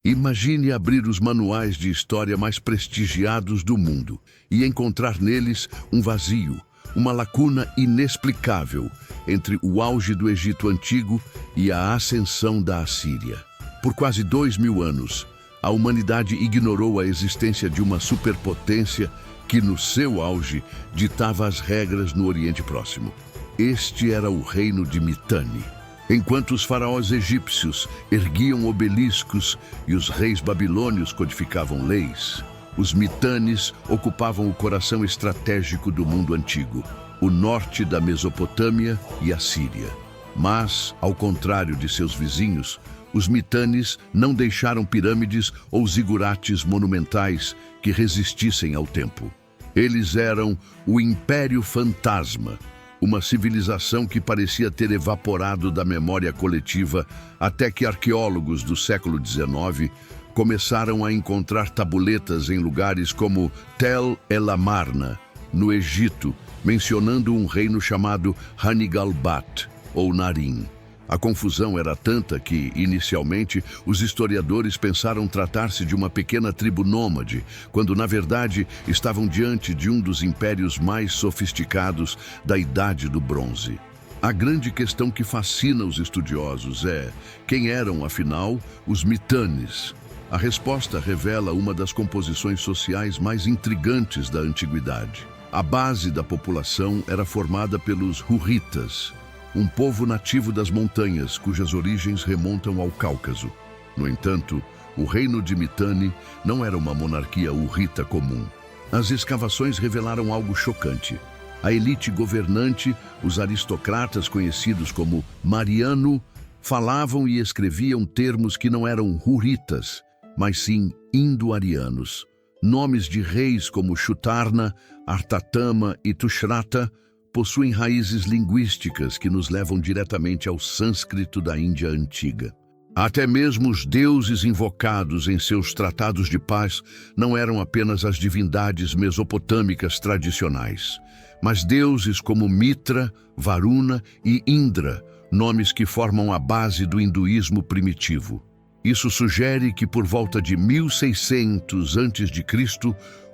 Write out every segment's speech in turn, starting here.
Imagine abrir os manuais de história mais prestigiados do mundo e encontrar neles um vazio, uma lacuna inexplicável entre o auge do Egito Antigo e a ascensão da Assíria. Por quase 2000 anos, a humanidade ignorou a existência de uma superpotência que, no seu auge, ditava as regras no Oriente Próximo. Este era o reino de Mitanni. Enquanto os faraós egípcios erguiam obeliscos e os reis babilônios codificavam leis, os Mitannis ocupavam o coração estratégico do mundo antigo, o norte da Mesopotâmia e a Síria. Mas, ao contrário de seus vizinhos, os Mitannis não deixaram pirâmides ou zigurates monumentais que resistissem ao tempo. Eles eram o Império Fantasma, uma civilização que parecia ter evaporado da memória coletiva até que arqueólogos do século XIX começaram a encontrar tabuletas em lugares como Tel El Amarna, no Egito, mencionando um reino chamado Hanigalbat, ou Narim. A confusão era tanta que, inicialmente, os historiadores pensaram tratar-se de uma pequena tribo nômade, quando, na verdade, estavam diante de um dos impérios mais sofisticados da Idade do Bronze. A grande questão que fascina os estudiosos é: quem eram, afinal, os Mitannis? A resposta revela uma das composições sociais mais intrigantes da antiguidade. A base da população era formada pelos Hurritas, um povo nativo das montanhas cujas origens remontam ao Cáucaso. No entanto, o reino de Mitanni não era uma monarquia hurrita comum. As escavações revelaram algo chocante. A elite governante, os aristocratas conhecidos como Mariano, falavam e escreviam termos que não eram hurritas, mas sim indo-arianos. Nomes de reis como Shutarna, Artatama e Tushrata possuem raízes linguísticas que nos levam diretamente ao sânscrito da Índia antiga. Até mesmo os deuses invocados em seus tratados de paz não eram apenas as divindades mesopotâmicas tradicionais, mas deuses como Mitra, Varuna e Indra, nomes que formam a base do hinduísmo primitivo. Isso sugere que por volta de 1600 a.C.,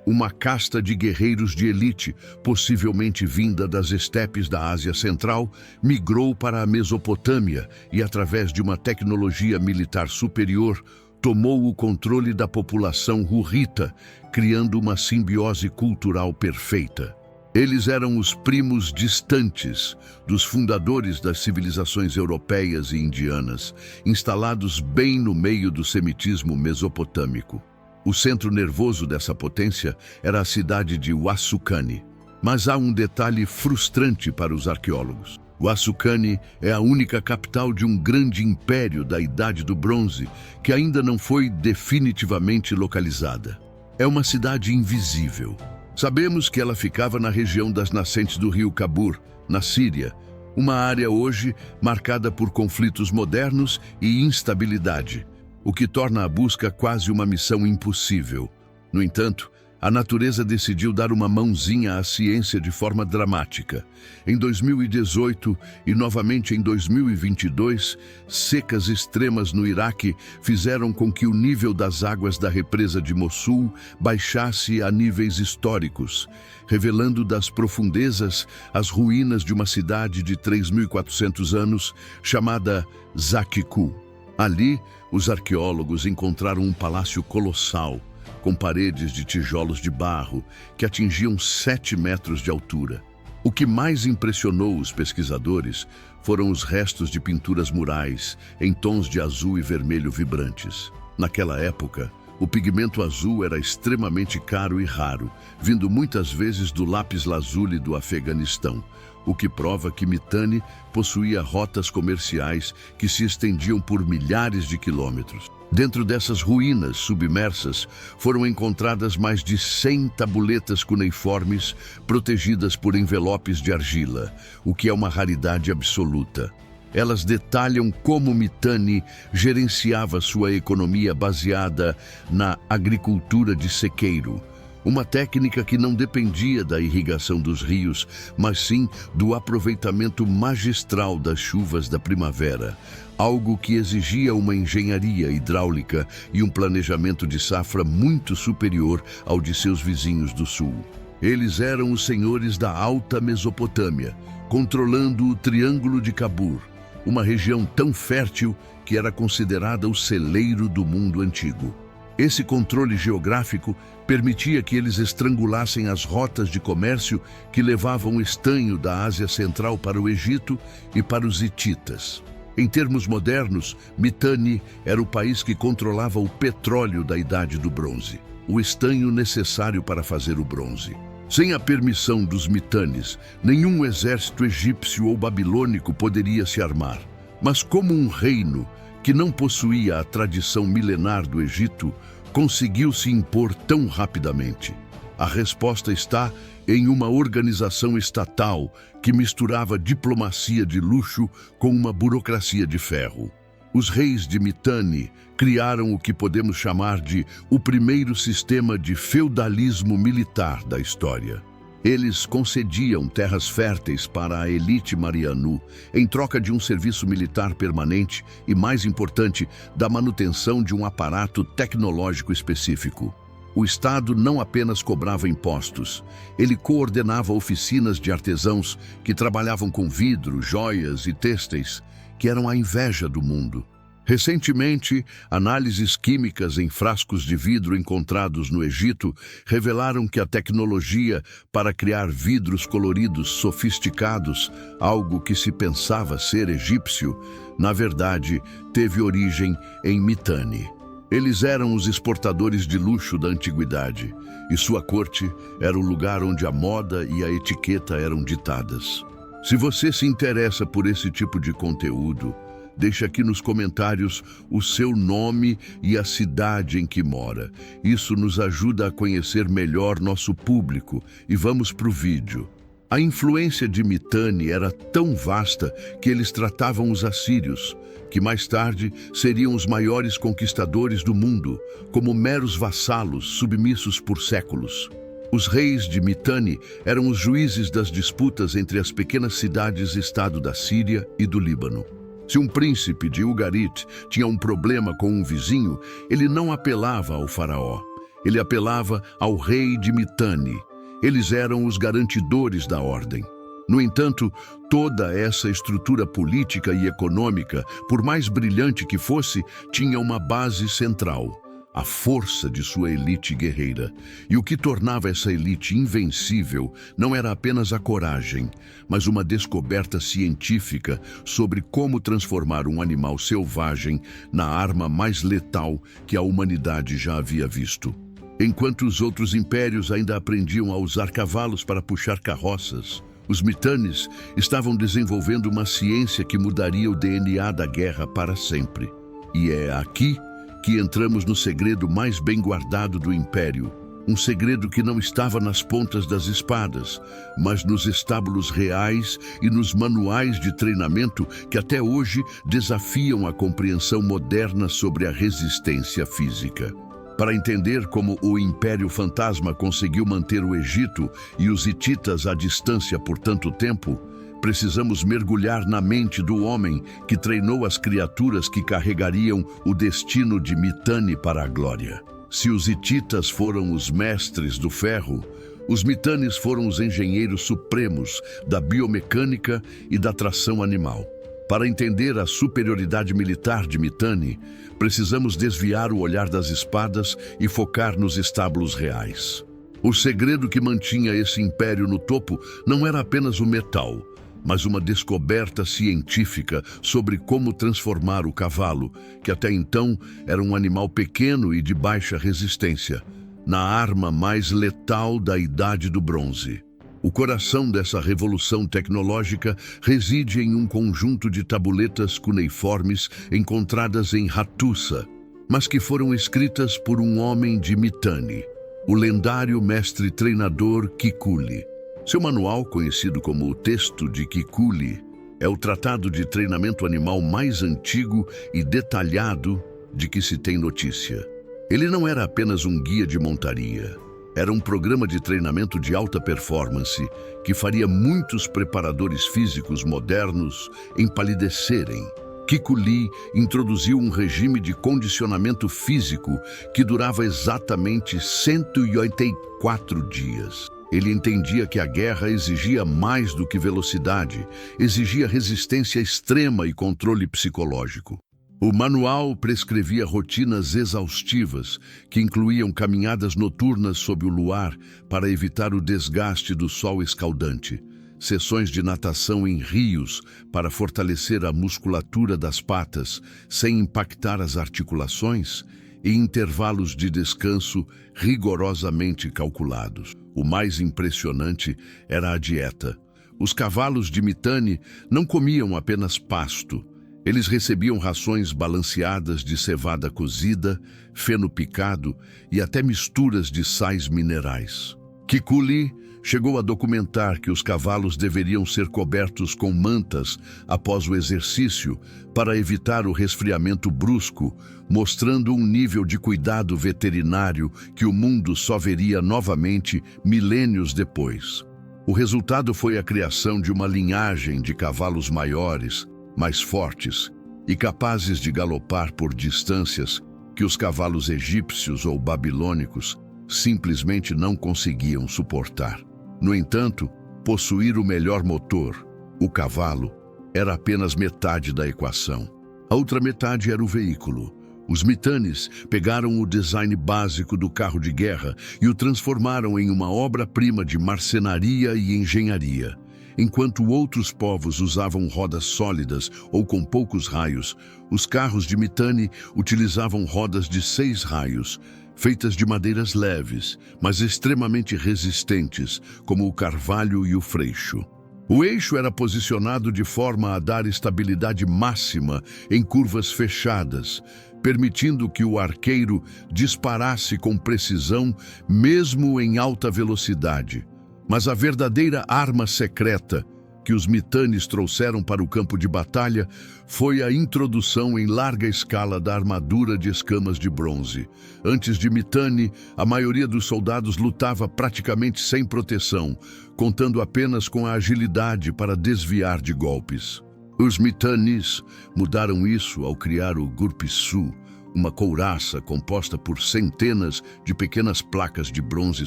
uma casta de guerreiros de elite, possivelmente vinda das estepes da Ásia Central, migrou para a Mesopotâmia e, através de uma tecnologia militar superior, tomou o controle da população hurrita, criando uma simbiose cultural perfeita. Eles eram os primos distantes dos fundadores das civilizações europeias e indianas, instalados bem no meio do semitismo mesopotâmico. O centro nervoso dessa potência era a cidade de Huascani. Mas há um detalhe frustrante para os arqueólogos. Huascani é a única capital de um grande império da Idade do Bronze que ainda não foi definitivamente localizada. É uma cidade invisível. Sabemos que ela ficava na região das nascentes do rio Kabur, na Síria, uma área hoje marcada por conflitos modernos e instabilidade, o que torna a busca quase uma missão impossível. No entanto, a natureza decidiu dar uma mãozinha à ciência de forma dramática. Em 2018 e novamente em 2022, secas extremas no Iraque fizeram com que o nível das águas da represa de Mossul baixasse a níveis históricos, revelando das profundezas as ruínas de uma cidade de 3.400 anos chamada Zakiku. Ali, os arqueólogos encontraram um palácio colossal, com paredes de tijolos de barro que atingiam 7 metros de altura. O que mais impressionou os pesquisadores foram os restos de pinturas murais em tons de azul e vermelho vibrantes. Naquela época, o pigmento azul era extremamente caro e raro, vindo muitas vezes do lápis-lazuli do Afeganistão, o que prova que Mitanni possuía rotas comerciais que se estendiam por milhares de quilômetros. Dentro dessas ruínas submersas foram encontradas mais de 100 tabuletas cuneiformes protegidas por envelopes de argila, o que é uma raridade absoluta. Elas detalham como Mitanni gerenciava sua economia baseada na agricultura de sequeiro, Uma técnica que não dependia da irrigação dos rios, mas sim do aproveitamento magistral das chuvas da primavera, algo que exigia uma engenharia hidráulica e um planejamento de safra muito superior ao de seus vizinhos do sul. Eles eram os senhores da Alta Mesopotâmia, controlando o Triângulo de Cabur, uma região tão fértil que era considerada o celeiro do mundo antigo. Esse controle geográfico permitia que eles estrangulassem as rotas de comércio que levavam estanho da Ásia Central para o Egito e para os hititas. Em termos modernos, Mitanni era o país que controlava o petróleo da Idade do Bronze, o estanho necessário para fazer o bronze. Sem a permissão dos Mitannis, nenhum exército egípcio ou babilônico poderia se armar. Mas como um reino que não possuía a tradição milenar do Egito, conseguiu se impor tão rapidamente? A resposta está em uma organização estatal que misturava diplomacia de luxo com uma burocracia de ferro. Os reis de Mitanni criaram o que podemos chamar de o primeiro sistema de feudalismo militar da história. Eles concediam terras férteis para a elite marianu em troca de um serviço militar permanente e, mais importante, da manutenção de um aparato tecnológico específico. O Estado não apenas cobrava impostos, ele coordenava oficinas de artesãos que trabalhavam com vidro, joias e têxteis, que eram a inveja do mundo. Recentemente, análises químicas em frascos de vidro encontrados no Egito revelaram que a tecnologia para criar vidros coloridos sofisticados, algo que se pensava ser egípcio, na verdade, teve origem em Mitanni. Eles eram os exportadores de luxo da antiguidade, e sua corte era o lugar onde a moda e a etiqueta eram ditadas. Se você se interessa por esse tipo de conteúdo, deixe aqui nos comentários o seu nome e a cidade em que mora. Isso nos ajuda a conhecer melhor nosso público. E vamos para o vídeo. A influência de Mitanni era tão vasta que eles tratavam os assírios, que mais tarde seriam os maiores conquistadores do mundo, como meros vassalos submissos por séculos. Os reis de Mitanni eram os juízes das disputas entre as pequenas cidades-estado da Síria e do Líbano. Se um príncipe de Ugarit tinha um problema com um vizinho, ele não apelava ao faraó. Ele apelava ao rei de Mitanni. Eles eram os garantidores da ordem. No entanto, toda essa estrutura política e econômica, por mais brilhante que fosse, tinha uma base central: a força de sua elite guerreira. E o que tornava essa elite invencível não era apenas a coragem, mas uma descoberta científica sobre como transformar um animal selvagem na arma mais letal que a humanidade já havia visto. Enquanto os outros impérios ainda aprendiam a usar cavalos para puxar carroças, os Mitannis estavam desenvolvendo uma ciência que mudaria o DNA da guerra para sempre. E é aqui que entramos no segredo mais bem guardado do Império. Um segredo que não estava nas pontas das espadas, mas nos estábulos reais e nos manuais de treinamento que até hoje desafiam a compreensão moderna sobre a resistência física. Para entender como o Império Fantasma conseguiu manter o Egito e os hititas à distância por tanto tempo, precisamos mergulhar na mente do homem que treinou as criaturas que carregariam o destino de Mitanni para a glória. Se os hititas foram os mestres do ferro, os Mitannis foram os engenheiros supremos da biomecânica e da tração animal. Para entender a superioridade militar de Mitanni, precisamos desviar o olhar das espadas e focar nos estábulos reais. O segredo que mantinha esse império no topo não era apenas o metal, mas uma descoberta científica sobre como transformar o cavalo, que até então era um animal pequeno e de baixa resistência, na arma mais letal da Idade do Bronze. O coração dessa revolução tecnológica reside em um conjunto de tabuletas cuneiformes encontradas em Hattusa, mas que foram escritas por um homem de Mitanni, o lendário mestre-treinador Kikuli. Seu manual, conhecido como o Texto de Kikuli, é o tratado de treinamento animal mais antigo e detalhado de que se tem notícia. Ele não era apenas um guia de montaria. Era um programa de treinamento de alta performance que faria muitos preparadores físicos modernos empalidecerem. Kiko Lee introduziu um regime de condicionamento físico que durava exatamente 184 dias. Ele entendia que a guerra exigia mais do que velocidade, exigia resistência extrema e controle psicológico. O manual prescrevia rotinas exaustivas, que incluíam caminhadas noturnas sob o luar para evitar o desgaste do sol escaldante, sessões de natação em rios para fortalecer a musculatura das patas sem impactar as articulações e intervalos de descanso rigorosamente calculados. O mais impressionante era a dieta. Os cavalos de Mitanni não comiam apenas pasto. Eles recebiam rações balanceadas de cevada cozida, feno picado e até misturas de sais minerais. Kiko Lee chegou a documentar que os cavalos deveriam ser cobertos com mantas após o exercício para evitar o resfriamento brusco, mostrando um nível de cuidado veterinário que o mundo só veria novamente milênios depois. O resultado foi a criação de uma linhagem de cavalos maiores, mais fortes e capazes de galopar por distâncias que os cavalos egípcios ou babilônicos simplesmente não conseguiam suportar. No entanto, possuir o melhor motor, o cavalo, era apenas metade da equação. A outra metade era o veículo. Os Mitannis pegaram o design básico do carro de guerra e o transformaram em uma obra-prima de marcenaria e engenharia. Enquanto outros povos usavam rodas sólidas ou com poucos raios, os carros de Mitanni utilizavam rodas de 6 raios, feitas de madeiras leves, mas extremamente resistentes, como o carvalho e o freixo. O eixo era posicionado de forma a dar estabilidade máxima em curvas fechadas, permitindo que o arqueiro disparasse com precisão mesmo em alta velocidade. Mas a verdadeira arma secreta que os Mitannis trouxeram para o campo de batalha foi a introdução em larga escala da armadura de escamas de bronze. Antes de Mitanni, a maioria dos soldados lutava praticamente sem proteção, contando apenas com a agilidade para desviar de golpes. Os Mitannis mudaram isso ao criar o Gurpisu, uma couraça composta por centenas de pequenas placas de bronze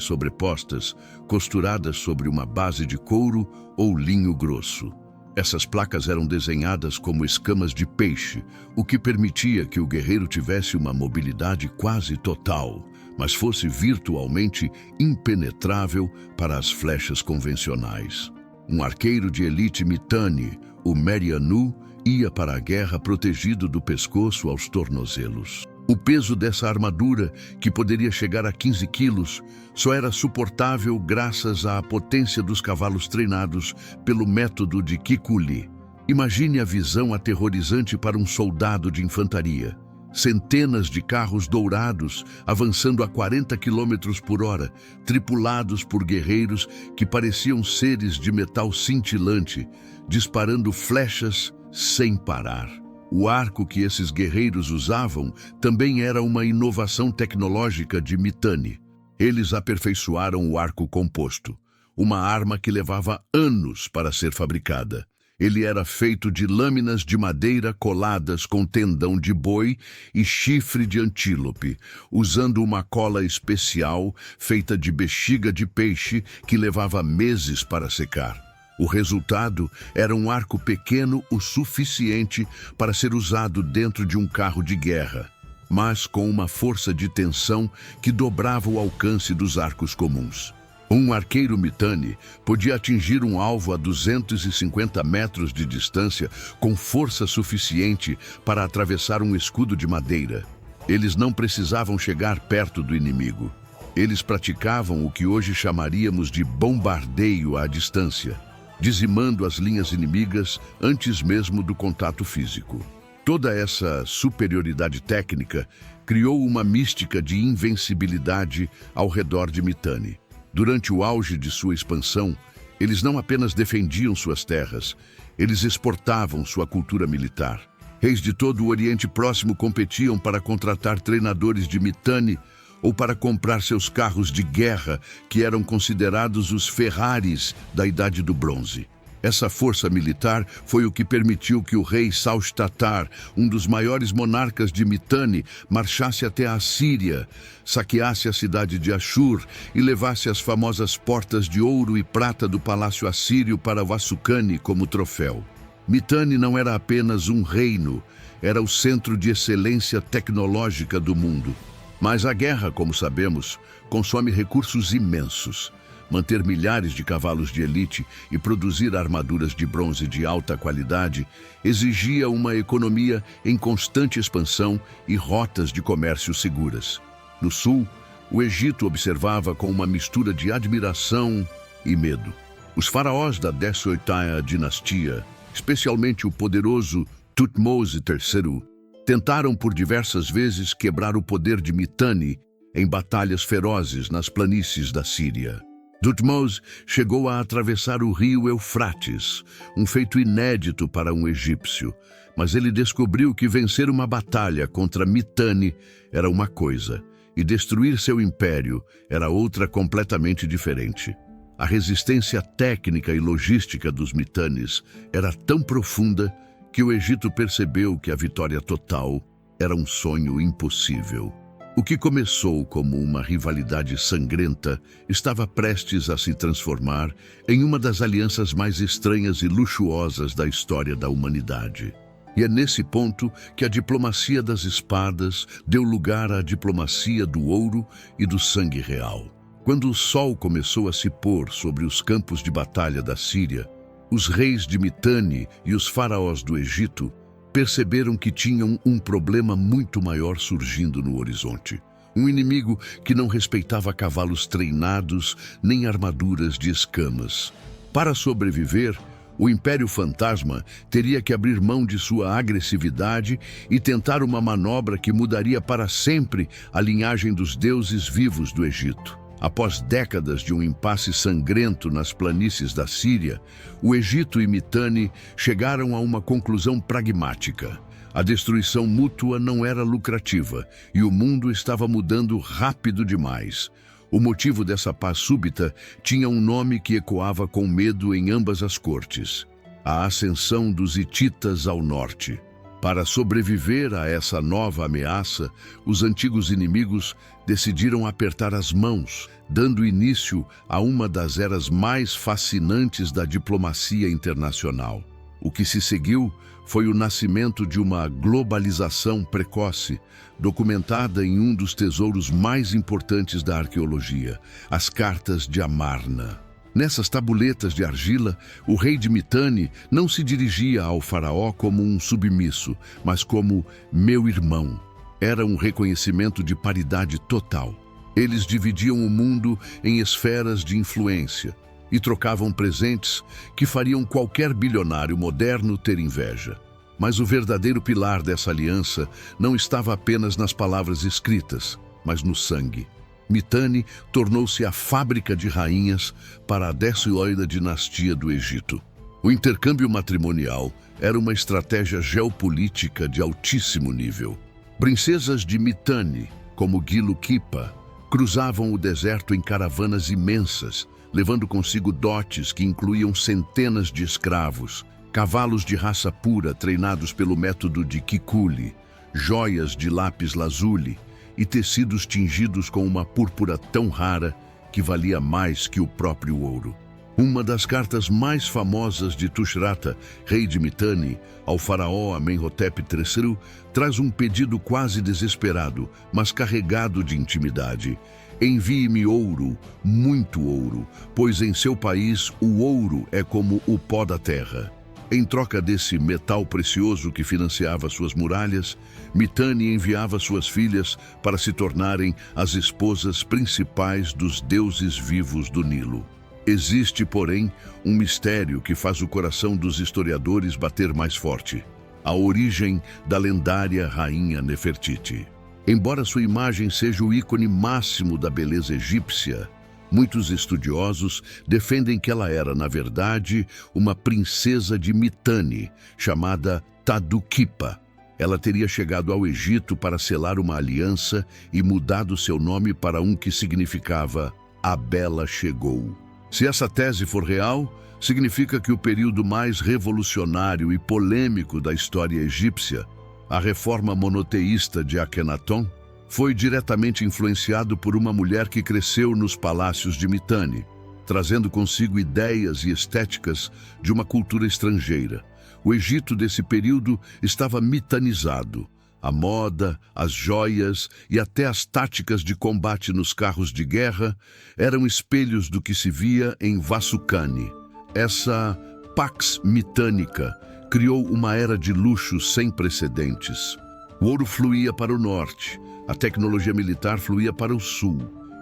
sobrepostas, costuradas sobre uma base de couro ou linho grosso. Essas placas eram desenhadas como escamas de peixe, o que permitia que o guerreiro tivesse uma mobilidade quase total, mas fosse virtualmente impenetrável para as flechas convencionais. Um arqueiro de elite Mitanni, o Merianu, ia para a guerra protegido do pescoço aos tornozelos. O peso dessa armadura, que poderia chegar a 15 quilos, só era suportável graças à potência dos cavalos treinados pelo método de Kiko Lee. Imagine a visão aterrorizante para um soldado de infantaria. Centenas de carros dourados avançando a 40 km por hora, tripulados por guerreiros que pareciam seres de metal cintilante, disparando flechas sem parar. O arco que esses guerreiros usavam também era uma inovação tecnológica de Mitanni. Eles aperfeiçoaram o arco composto, uma arma que levava anos para ser fabricada. Ele era feito de lâminas de madeira coladas com tendão de boi e chifre de antílope, usando uma cola especial feita de bexiga de peixe que levava meses para secar. O resultado era um arco pequeno o suficiente para ser usado dentro de um carro de guerra, mas com uma força de tensão que dobrava o alcance dos arcos comuns. Um arqueiro Mitanni podia atingir um alvo a 250 metros de distância com força suficiente para atravessar um escudo de madeira. Eles não precisavam chegar perto do inimigo. Eles praticavam o que hoje chamaríamos de bombardeio à distância, dizimando as linhas inimigas antes mesmo do contato físico. Toda essa superioridade técnica criou uma mística de invencibilidade ao redor de Mitanni. Durante o auge de sua expansão, eles não apenas defendiam suas terras, eles exportavam sua cultura militar. Reis de todo o Oriente Próximo competiam para contratar treinadores de Mitanni ou para comprar seus carros de guerra, que eram considerados os Ferraris da Idade do Bronze. Essa força militar foi o que permitiu que o rei Saustartar, um dos maiores monarcas de Mitanni, marchasse até a Assíria, saqueasse a cidade de Ashur e levasse as famosas portas de ouro e prata do palácio assírio para Vasucane como troféu. Mitanni não era apenas um reino, era o centro de excelência tecnológica do mundo. Mas a guerra, como sabemos, consome recursos imensos. Manter milhares de cavalos de elite e produzir armaduras de bronze de alta qualidade exigia uma economia em constante expansão e rotas de comércio seguras. No sul, o Egito observava com uma mistura de admiração e medo. Os faraós da 18ª dinastia, especialmente o poderoso Thutmose III, tentaram por diversas vezes quebrar o poder de Mitanni em batalhas ferozes nas planícies da Síria. Thutmose chegou a atravessar o rio Eufrates, um feito inédito para um egípcio, mas ele descobriu que vencer uma batalha contra Mitanni era uma coisa e destruir seu império era outra completamente diferente. A resistência técnica e logística dos Mitannis era tão profunda que o Egito percebeu que a vitória total era um sonho impossível. O que começou como uma rivalidade sangrenta estava prestes a se transformar em uma das alianças mais estranhas e luxuosas da história da humanidade. E é nesse ponto que a diplomacia das espadas deu lugar à diplomacia do ouro e do sangue real. Quando o sol começou a se pôr sobre os campos de batalha da Síria, os reis de Mitanni e os faraós do Egito perceberam que tinham um problema muito maior surgindo no horizonte. Um inimigo que não respeitava cavalos treinados nem armaduras de escamas. Para sobreviver, o Império Fantasma teria que abrir mão de sua agressividade e tentar uma manobra que mudaria para sempre a linhagem dos deuses vivos do Egito. Após décadas de um impasse sangrento nas planícies da Síria, o Egito e Mitanni chegaram a uma conclusão pragmática. A destruição mútua não era lucrativa e o mundo estava mudando rápido demais. O motivo dessa paz súbita tinha um nome que ecoava com medo em ambas as cortes: a ascensão dos hititas ao norte. Para sobreviver a essa nova ameaça, os antigos inimigos decidiram apertar as mãos, dando início a uma das eras mais fascinantes da diplomacia internacional. O que se seguiu foi o nascimento de uma globalização precoce, documentada em um dos tesouros mais importantes da arqueologia, as Cartas de Amarna. Nessas tabuletas de argila, o rei de Mitanni não se dirigia ao faraó como um submisso, mas como meu irmão. Era um reconhecimento de paridade total. Eles dividiam o mundo em esferas de influência e trocavam presentes que fariam qualquer bilionário moderno ter inveja. Mas o verdadeiro pilar dessa aliança não estava apenas nas palavras escritas, mas no sangue. Mitanni tornou-se a fábrica de rainhas para a 18ª dinastia do Egito. O intercâmbio matrimonial era uma estratégia geopolítica de altíssimo nível. Princesas de Mitanni, como Gilo Kipa, cruzavam o deserto em caravanas imensas, levando consigo dotes que incluíam centenas de escravos, cavalos de raça pura treinados pelo método de Kikuli, joias de lápis lazuli e tecidos tingidos com uma púrpura tão rara que valia mais que o próprio ouro. Uma das cartas mais famosas de Tushratta, rei de Mitanni, ao faraó Amenhotep III, traz um pedido quase desesperado, mas carregado de intimidade. Envie-me ouro, muito ouro, pois em seu país o ouro é como o pó da terra. Em troca desse metal precioso que financiava suas muralhas, Mitanni enviava suas filhas para se tornarem as esposas principais dos deuses vivos do Nilo. Existe, porém, um mistério que faz o coração dos historiadores bater mais forte: a origem da lendária rainha Nefertiti. Embora sua imagem seja o ícone máximo da beleza egípcia, muitos estudiosos defendem que ela era, na verdade, uma princesa de Mitanni, chamada Tadukipa. Ela teria chegado ao Egito para selar uma aliança e mudado seu nome para um que significava A Bela Chegou. Se essa tese for real, significa que o período mais revolucionário e polêmico da história egípcia, a reforma monoteísta de Akhenaton, foi diretamente influenciado por uma mulher que cresceu nos palácios de Mitanni, trazendo consigo ideias e estéticas de uma cultura estrangeira. O Egito desse período estava mitanizado. A moda, as joias e até as táticas de combate nos carros de guerra eram espelhos do que se via em Vasukhani. Essa Pax Mitânica criou uma era de luxo sem precedentes. O ouro fluía para o norte, a tecnologia militar fluía para o sul,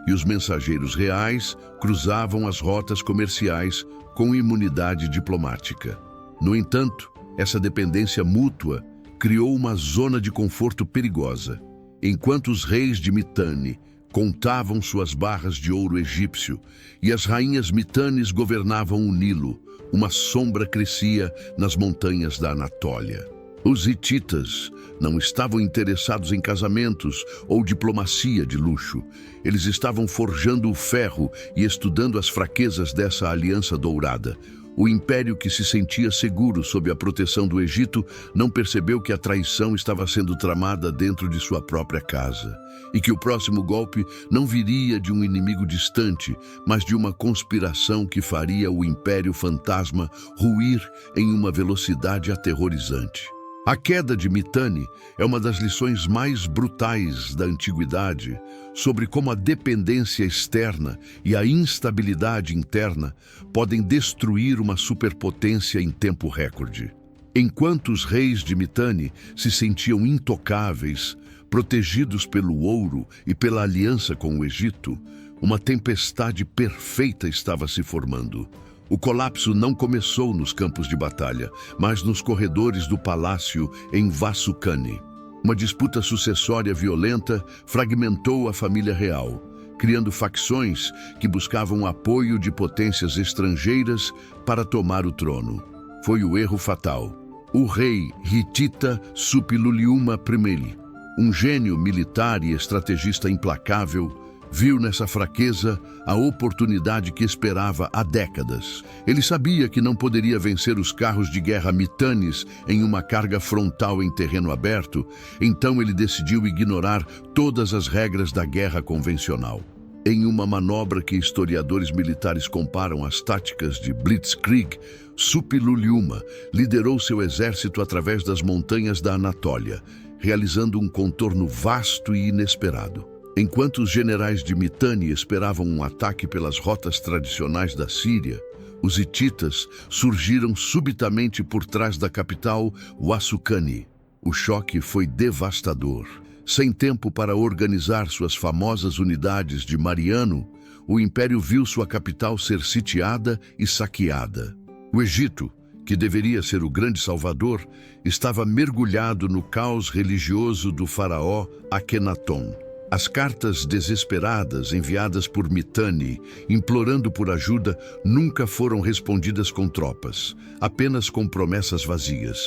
e os mensageiros reais cruzavam as rotas comerciais com imunidade diplomática. No entanto, essa dependência mútua criou uma zona de conforto perigosa. Enquanto os reis de Mitanni contavam suas barras de ouro egípcio e as rainhas Mitannis governavam o Nilo, uma sombra crescia nas montanhas da Anatólia. Os hititas não estavam interessados em casamentos ou diplomacia de luxo. Eles estavam forjando o ferro e estudando as fraquezas dessa aliança dourada. O império, que se sentia seguro sob a proteção do Egito, não percebeu que a traição estava sendo tramada dentro de sua própria casa e que o próximo golpe não viria de um inimigo distante, mas de uma conspiração que faria o Império Fantasma ruir em uma velocidade aterrorizante. A queda de Mitanni é uma das lições mais brutais da antiguidade sobre como a dependência externa e a instabilidade interna podem destruir uma superpotência em tempo recorde. Enquanto os reis de Mitanni se sentiam intocáveis, protegidos pelo ouro e pela aliança com o Egito, uma tempestade perfeita estava se formando. O colapso não começou nos campos de batalha, mas nos corredores do palácio em Vasukhani. Uma disputa sucessória violenta fragmentou a família real, criando facções que buscavam apoio de potências estrangeiras para tomar o trono. Foi o erro fatal. O rei hitita Suppiluliuma I, um gênio militar e estrategista implacável, viu nessa fraqueza a oportunidade que esperava há décadas. Ele sabia que não poderia vencer os carros de guerra Mitannis em uma carga frontal em terreno aberto, então ele decidiu ignorar todas as regras da guerra convencional. Em uma manobra que historiadores militares comparam às táticas de Blitzkrieg, Suppiluliuma liderou seu exército através das montanhas da Anatólia, realizando um contorno vasto e inesperado. Enquanto os generais de Mitanni esperavam um ataque pelas rotas tradicionais da Síria, os hititas surgiram subitamente por trás da capital, Vasukhani. O choque foi devastador. Sem tempo para organizar suas famosas unidades de Mariano, o império viu sua capital ser sitiada e saqueada. O Egito, que deveria ser o grande salvador, estava mergulhado no caos religioso do faraó Akhenaton. As cartas desesperadas enviadas por Mitanni, implorando por ajuda, nunca foram respondidas com tropas, apenas com promessas vazias.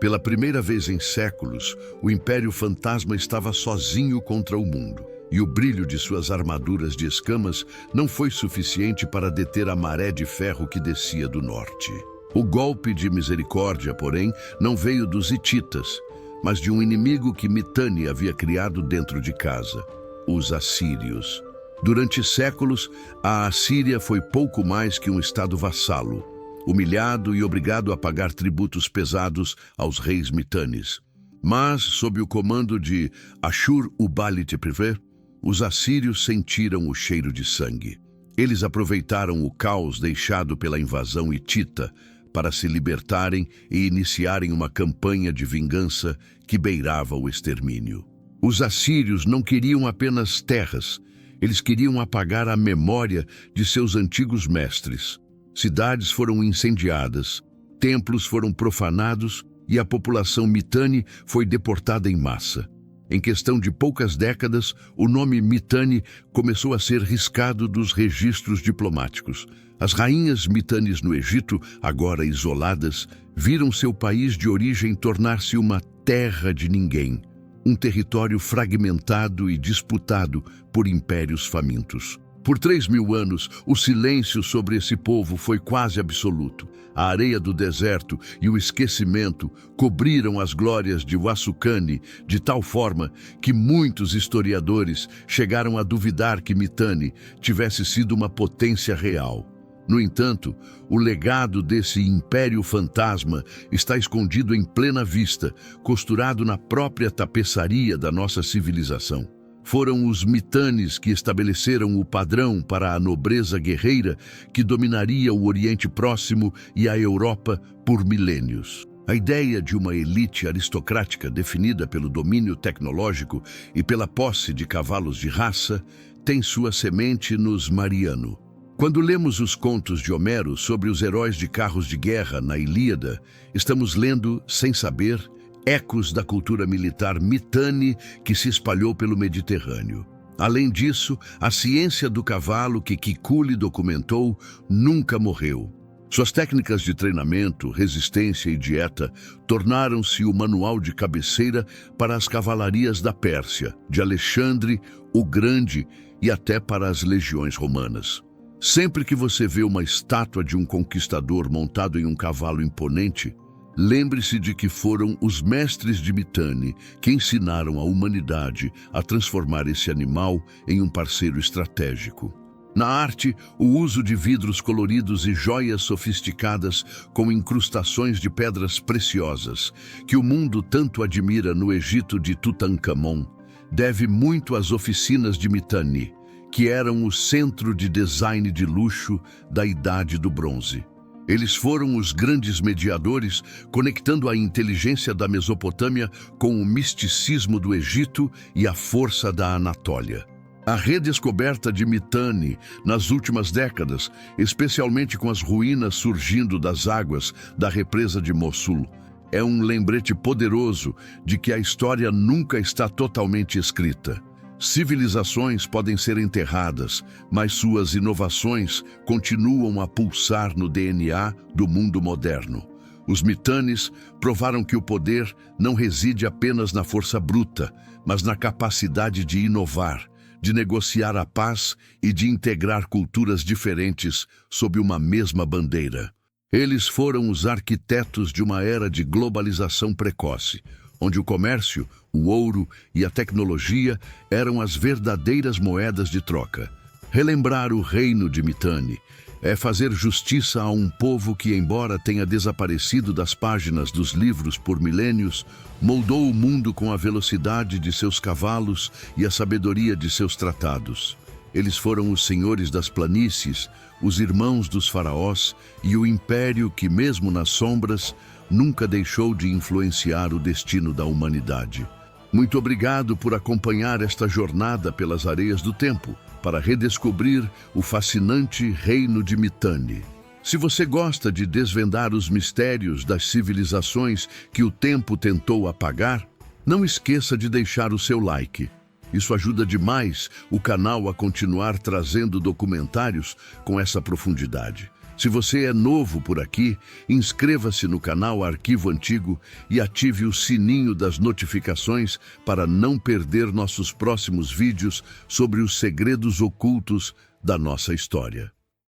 Pela primeira vez em séculos, o Império Fantasma estava sozinho contra o mundo, e o brilho de suas armaduras de escamas não foi suficiente para deter a maré de ferro que descia do norte. O golpe de misericórdia, porém, não veio dos hititas, mas de um inimigo que Mitanni havia criado dentro de casa, os assírios. Durante séculos, a Assíria foi pouco mais que um estado vassalo, humilhado e obrigado a pagar tributos pesados aos reis Mitannis. Mas, sob o comando de Ashur-uballit-I, os assírios sentiram o cheiro de sangue. Eles aproveitaram o caos deixado pela invasão hitita para se libertarem e iniciarem uma campanha de vingança que beirava o extermínio. Os assírios não queriam apenas terras, eles queriam apagar a memória de seus antigos mestres. Cidades foram incendiadas, templos foram profanados e a população Mitanni foi deportada em massa. Em questão de poucas décadas, o nome Mitanni começou a ser riscado dos registros diplomáticos. As rainhas Mitannis no Egito, agora isoladas, viram seu país de origem tornar-se uma terra de ninguém, um território fragmentado e disputado por impérios famintos. Por 3.000 anos, o silêncio sobre esse povo foi quase absoluto. A areia do deserto e o esquecimento cobriram as glórias de Huascani de tal forma que muitos historiadores chegaram a duvidar que Mitanni tivesse sido uma potência real. No entanto, o legado desse império fantasma está escondido em plena vista, costurado na própria tapeçaria da nossa civilização. Foram os Mitannis que estabeleceram o padrão para a nobreza guerreira que dominaria o Oriente Próximo e a Europa por milênios. A ideia de uma elite aristocrática definida pelo domínio tecnológico e pela posse de cavalos de raça tem sua semente nos Mariano. Quando lemos os contos de Homero sobre os heróis de carros de guerra na Ilíada, estamos lendo, sem saber, ecos da cultura militar Mitanni que se espalhou pelo Mediterrâneo. Além disso, a ciência do cavalo que Kikuli documentou nunca morreu. Suas técnicas de treinamento, resistência e dieta tornaram-se o manual de cabeceira para as cavalarias da Pérsia, de Alexandre o Grande e até para as legiões romanas. Sempre que você vê uma estátua de um conquistador montado em um cavalo imponente, lembre-se de que foram os mestres de Mitanni que ensinaram a humanidade a transformar esse animal em um parceiro estratégico. Na arte, o uso de vidros coloridos e joias sofisticadas com incrustações de pedras preciosas, que o mundo tanto admira no Egito de Tutankhamon, deve muito às oficinas de Mitanni, que eram o centro de design de luxo da Idade do Bronze. Eles foram os grandes mediadores, conectando a inteligência da Mesopotâmia com o misticismo do Egito e a força da Anatólia. A redescoberta de Mitanni nas últimas décadas, especialmente com as ruínas surgindo das águas da represa de Mossul, é um lembrete poderoso de que a história nunca está totalmente escrita. Civilizações podem ser enterradas, mas suas inovações continuam a pulsar no DNA do mundo moderno. Os Mitannis provaram que o poder não reside apenas na força bruta, mas na capacidade de inovar, de negociar a paz e de integrar culturas diferentes sob uma mesma bandeira. Eles foram os arquitetos de uma era de globalização precoce, onde o comércio, o ouro e a tecnologia eram as verdadeiras moedas de troca. Relembrar o reino de Mitanni é fazer justiça a um povo que, embora tenha desaparecido das páginas dos livros por milênios, moldou o mundo com a velocidade de seus cavalos e a sabedoria de seus tratados. Eles foram os senhores das planícies, os irmãos dos faraós e o império que, mesmo nas sombras, nunca deixou de influenciar o destino da humanidade. Muito obrigado por acompanhar esta jornada pelas areias do tempo, para redescobrir o fascinante reino de Mitanni. Se você gosta de desvendar os mistérios das civilizações que o tempo tentou apagar, não esqueça de deixar o seu like. Isso ajuda demais o canal a continuar trazendo documentários com essa profundidade. Se você é novo por aqui, inscreva-se no canal Arquivo Antigo e ative o sininho das notificações para não perder nossos próximos vídeos sobre os segredos ocultos da nossa história.